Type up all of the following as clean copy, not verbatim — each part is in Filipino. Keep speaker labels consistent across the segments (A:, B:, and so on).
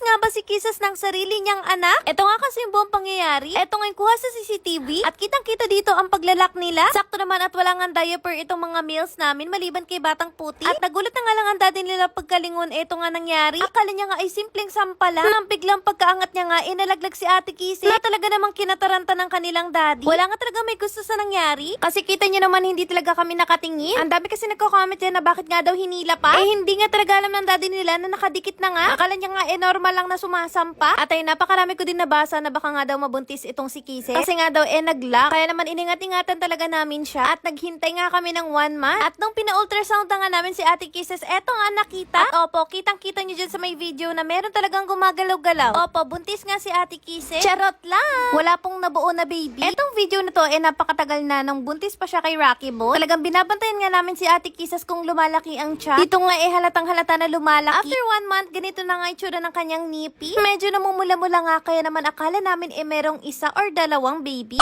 A: nga ba si Kisses ng sarili niyang anak? Ito nga kasi yung buong pangyayari. Ito nga yung kuha sa CCTV at kitang-kita dito ang paglalak nila. Sakto naman at wala nga diaper itong mga meals namin maliban kay Batang Puti. At nagulat na nga lang ang daddy nila pagkalingon ito nga nangyari. Akala niya nga ay simpleng sampala. Nang biglang pagkaangat niya nga inalaglag si Ate Kisses na talaga namang kinataranta ng kanilang daddy. Wala nga talaga may gusto sa nangyari. Kasi kita niyo naman hindi talaga kami nakatingin. Ang dami kasi nagko-comment dyan na bakit nga daw hinila pa. Eh hindi nga talaga alam ng daddy nila na nakadikit na nga. Akala niya nga normal lang na sumasampa. At ay napakarami ko din nabasa na baka nga daw mabuntis itong si Kisses. Kasi nga daw nag-lock. Kaya naman iningat-ingatan talaga namin siya. At naghintay nga kami ng 1 month. At nung pina-ultrasound na nga namin si Ate Kisses, eto nga nakita. At opo, kitang-kita niyo dyan sa may video na meron talagang gumagalaw-galaw. Opo, buntis nga si Ate Kisses. Charot lang. Wala pong nabuo na baby. Etong video na to napakatagal na nung buntis pa siya kay Rocky Boy. Talagang binabantayan nga namin si Ate Kisses kung lumalaki ang tiyan. Dito nga halatang halata na lumalaki. After 1 month, ganito na nga itsura ng kanyang nipi. Medyo namumula-mula nga kaya naman akala namin merong isa or dalawang baby.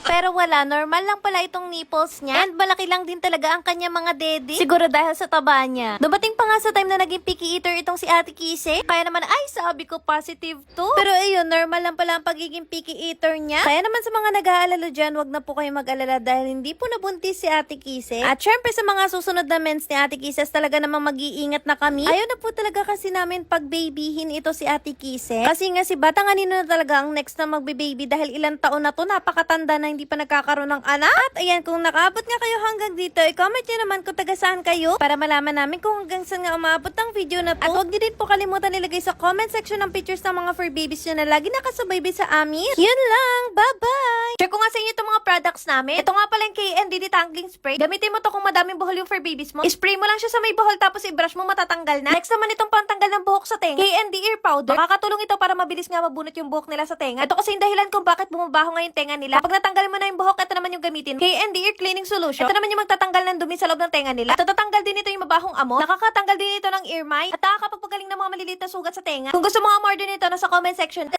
A: Pero wala, normal lang pala itong nipples niya. And malaki lang din talaga ang kanya mga dede. Siguro dahil sa taba niya. Dumating pa nga sa time na naging picky eater itong si Ate Kisses. Kaya naman, ay sabi ko positive to. Pero ayun, normal lang pala ang pagiging picky eater niya. Kaya naman sa mga nag-aalala dyan, wag na po kayo mag-alala dahil hindi po nabuntis si Ate Kisses. At syempre sa mga susunod na mens ni Ate Kisses, talaga namang mag-iingat na kami. Ayaw na po talaga kasi namin pag-babyhin ito si Ate Kisses. Kasi nga si Batang Anino na talaga ang next na magbe-baby dahil ilang taon na to, napakatanda na hindi pa nagkakaroon ng anak. At ayan, kung nakaabot nga kayo hanggang dito, i-comment nyo naman kung taga saan kayo para malaman namin kung hanggang saan nga umabot ang video na to. At huwag nyo din po kalimutan nilagay sa comment section ng pictures ng mga fur babies nyo na lagi nakasabay sa amin. Yun lang, bye-bye! Share ko nga sa inyo itong mga products namin. Ito nga pala yung KNDD Tangling Spray. Gamitin mo to kung madaming buhol yung fur babies mo. I-spray mo lang siya sa may buhol tapos i-brush mo matatanggal na. Next naman itong pantanggal ng buhok sa tenga. KND Ear Powder. Makakatulong ito para mabilis nga mabunot yung buhok nila sa tenga. Ito kasi yung dahilan kung bakit bumabaho nga yung tenga nila. Kapag natanggal mo na yung buhok, ito naman yung gamitin. KND Ear Cleaning Solution. Ito naman yung magtatanggal ng dumi sa loob ng tenga nila. At tatatanggal din ito yung mabahong amo. Nakakatanggal din ito ng ear mite. At nakakapagpagaling ng mga maliliit na sugat sa tenga. Kung gusto mo umorder nito, nasa comment section.